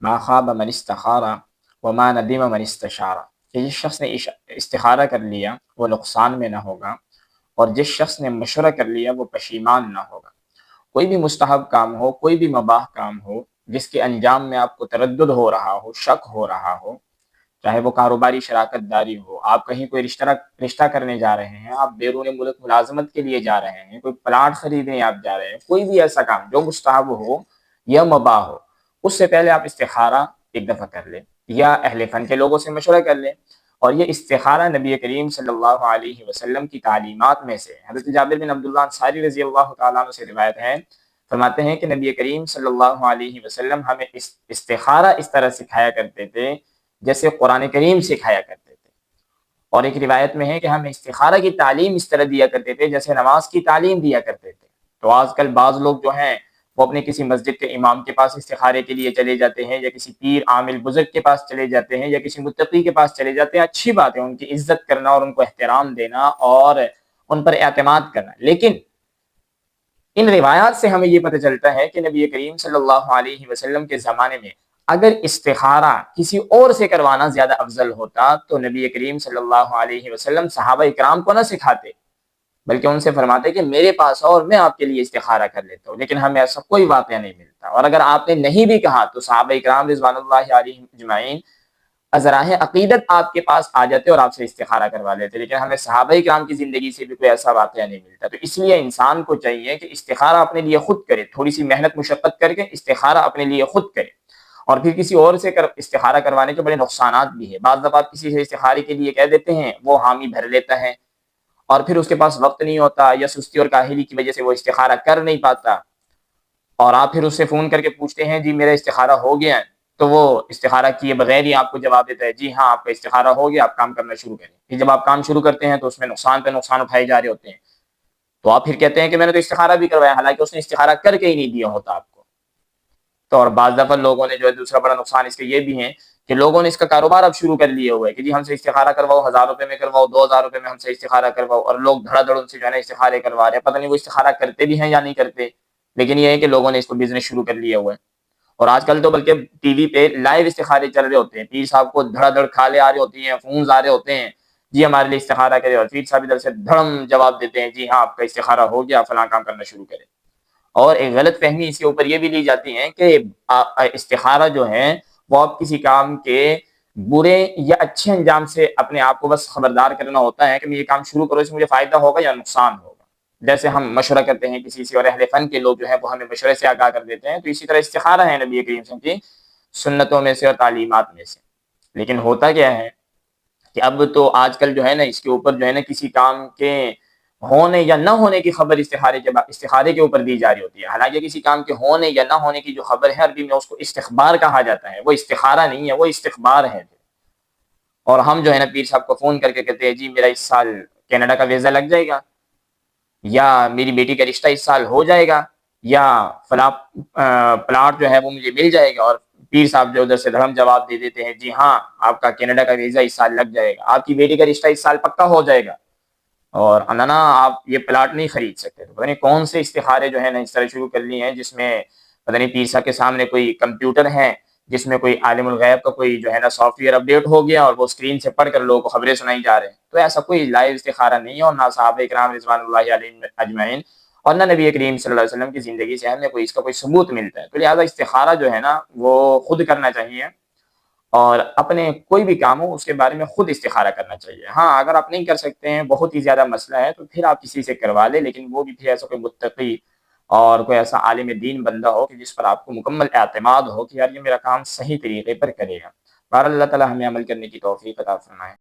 ما خواب من استخارا وما ندم من استشارا، کہ جس شخص نے استخارہ کر لیا وہ نقصان میں نہ ہوگا، اور جس شخص نے مشورہ کر لیا وہ پشیمان نہ ہوگا۔ کوئی بھی مستحب کام ہو، کوئی بھی مباح کام ہو، جس کے انجام میں آپ کو تردد ہو رہا ہو، شک ہو رہا ہو، چاہے وہ کاروباری شراکت داری ہو، آپ کہیں کوئی رشتہ کرنے جا رہے ہیں، آپ بیرون ملک ملازمت کے لیے جا رہے ہیں، کوئی پلاٹ خریدنے آپ جا رہے ہیں، کوئی بھی ایسا کام جو مستحب ہو یا مباح ہو، اس سے پہلے آپ استخارہ ایک دفعہ کر لیں یا اہل فن کے لوگوں سے مشورہ کر لیں۔ اور یہ استخارہ نبی کریم صلی اللہ علیہ وسلم کی تعلیمات میں سے، حضرت جابر بن عبداللہ انصاری رضی اللہ تعالیٰ عنہ سے روایت ہے، فرماتے ہیں کہ نبی کریم صلی اللہ علیہ وسلم ہمیں استخارہ اس طرح سکھایا کرتے تھے جیسے قرآن کریم سکھایا کرتے تھے۔ اور ایک روایت میں ہے کہ ہم استخارہ کی تعلیم اس طرح دیا کرتے تھے جیسے نماز کی تعلیم دیا کرتے تھے۔ تو آج کل بعض لوگ جو ہیں وہ اپنے کسی مسجد کے امام کے پاس استخارے کے لیے چلے جاتے ہیں، یا کسی پیر عامل بزرگ کے پاس چلے جاتے ہیں، یا کسی متقی کے پاس چلے جاتے ہیں۔ اچھی بات ہے ان کی عزت کرنا اور ان کو احترام دینا اور ان پر اعتماد کرنا، لیکن ان روایات سے ہمیں یہ پتہ چلتا ہے کہ نبی کریم صلی اللہ علیہ وسلم کے زمانے میں اگر استخارہ کسی اور سے کروانا زیادہ افضل ہوتا تو نبی کریم صلی اللہ علیہ وسلم صحابہ اکرام کو نہ سکھاتے، بلکہ ان سے فرماتے کہ میرے پاس آؤ اور میں آپ کے لیے استخارہ کر لیتا ہوں، لیکن ہمیں ایسا کوئی واقعہ نہیں ملتا۔ اور اگر آپ نے نہیں بھی کہا تو صحابہ اکرام رضوان اللہ علیہم اجمعین ازراہ عقیدت آپ کے پاس آ جاتے اور آپ سے استخارہ کروا لیتے، لیکن ہمیں صحابہ کرام کی زندگی سے بھی کوئی ایسا واقعہ نہیں ملتا۔ تو اس لیے انسان کو چاہیے کہ استخارہ اپنے لیے خود کرے، تھوڑی سی محنت مشقت کر کے استخارہ اپنے لیے خود کرے۔ اور پھر کسی اور سے استخارہ کروانے کے بڑے نقصانات بھی ہیں۔ بعض دفعہ کسی سے استخارے کے لیے کہہ دیتے ہیں، وہ حامی بھر لیتا ہے، اور پھر اس کے پاس وقت نہیں ہوتا یا سستی اور کاہلی کی وجہ سے وہ استخارہ کر نہیں پاتا، اور آپ پھر اس سے فون کر کے پوچھتے ہیں جی میرا استخارہ ہو گیا ہے، تو وہ استخارہ کیے بغیر ہی آپ کو جواب دیتا ہے جی ہاں آپ کا استخارہ ہو گیا، آپ کام کرنا شروع کریں۔ پھر جب آپ کام شروع کرتے ہیں تو اس میں نقصان پہ نقصان اٹھائے جا رہے ہوتے ہیں، تو آپ پھر کہتے ہیں کہ میں نے تو استخارہ بھی کروایا، حالانکہ اس نے استخارہ کر کے ہی نہیں دیا ہوتا آپ کو۔ تو اور بعض دفعہ لوگوں نے جو ہے دوسرا بڑا نقصان اس کے یہ بھی ہیں کہ لوگوں نے اس کا کاروبار اب شروع کر لیے ہوئے کہ جی ہم سے استخارہ کرواؤ، 1000 روپے میں کرواؤ، 2000 روپے میں ہم سے استخارہ کرواؤ، اور لوگ دھڑا دھڑ ان سے جو ہے نا استخارے کروا رہے ہیں، پتہ نہیں وہ استخارہ کرتے بھی ہیں یا نہیں کرتے، لیکن یہ ہے کہ لوگوں نے اس کو بزنس شروع کر لیا ہوا ہے۔ اور آج کل تو بلکہ ٹی وی پہ لائیو استخارے چل رہے ہوتے ہیں، پیر صاحب کو دھڑا دھڑ کھالے آ رہی ہوتی ہیں، فونز آ رہے ہوتے ہیں، جی ہمارے لیے استخارہ کرے، اور پیر صاحب ادھر سے دھڑم جواب دیتے ہیں جی ہاں آپ کا استخارہ ہو گیا، فلاں کام کرنا شروع کرے۔ اور ایک غلط فہمی اس کے اوپر یہ بھی لی جاتی ہے کہ استخارہ جو ہے وہ آپ کسی کام کے برے یا اچھے انجام سے اپنے آپ کو بس خبردار کرنا ہوتا ہے کہ میں یہ کام شروع کروں، اس سے مجھے فائدہ ہوگا یا نقصان ہوگا۔ جیسے ہم مشورہ کرتے ہیں کسی سے، اور اہل فن کے لوگ جو ہیں وہ ہمیں مشورے سے آگاہ کر دیتے ہیں، تو اسی طرح استخارہ ہے نبی کریم صلی اللہ علیہ وسلم کی سنتوں میں سے اور تعلیمات میں سے۔ لیکن ہوتا کیا ہے کہ اب تو آج کل جو ہے نا اس کے اوپر جو ہے نا کسی کام کے ہونے یا نہ ہونے کی خبر استخارے کے اوپر دی جا رہی ہوتی ہے، حالانکہ کسی کام کے ہونے یا نہ ہونے کی جو خبر ہے عربی میں اس کو استخبار کہا جاتا ہے، وہ استخارہ نہیں ہے، وہ استخبار ہے۔ اور ہم جو ہے نا پیر صاحب کو فون کر کے کہتے ہیں جی میرا اس سال کینیڈا کا ویزا لگ جائے گا، یا میری بیٹی کا رشتہ اس سال ہو جائے گا، یا فلاں پلاٹ جو ہے وہ مجھے مل جائے گا، اور پیر صاحب جو ادھر سے دھڑم جواب دے دیتے ہیں جی ہاں آپ کا کینیڈا کا ویزا اس سال لگ جائے گا، آپ کی بیٹی کا رشتہ اس سال پکا ہو جائے گا، اور اننا آپ یہ پلاٹ نہیں خرید سکتے۔ تو پتہ نہیں کون سے استخارے جو ہے نا اس طرح شروع کر لی ہیں جس میں پتہ نہیں پیر صاحب کے سامنے کوئی کمپیوٹر ہے جس میں کوئی عالم الغیب کا کوئی جو ہے نا سافٹ ویئر اپڈیٹ ہو گیا اور وہ اسکرین سے پڑھ کر لوگوں کو خبریں سنائی جا رہے ہیں۔ تو ایسا کوئی لائیو استخارہ نہیں ہے، اور نہ صحابہ اکرام رضوان اللہ علیہم اجمعین اور نہ نبی کریم صلی اللہ علیہ وسلم کی زندگی سے ہمیں کوئی اس کا کوئی ثبوت ملتا ہے۔ تو لہٰذا استخارہ جو ہے نا وہ خود کرنا چاہیے، اور اپنے کوئی بھی کام ہو اس کے بارے میں خود استخارہ کرنا چاہیے۔ ہاں اگر آپ نہیں کر سکتے ہیں، بہت ہی زیادہ مسئلہ ہے، تو پھر آپ کسی سے کروا لیں، لیکن وہ بھی پھر ایسا کوئی متقی اور کوئی ایسا عالم دین بندہ ہو کہ جس پر آپ کو مکمل اعتماد ہو کہ یار یہ میرا کام صحیح طریقے پر کرے گا۔ بہرحال اللہ تعالی ہمیں عمل کرنے کی توفیق عطا فرمائے۔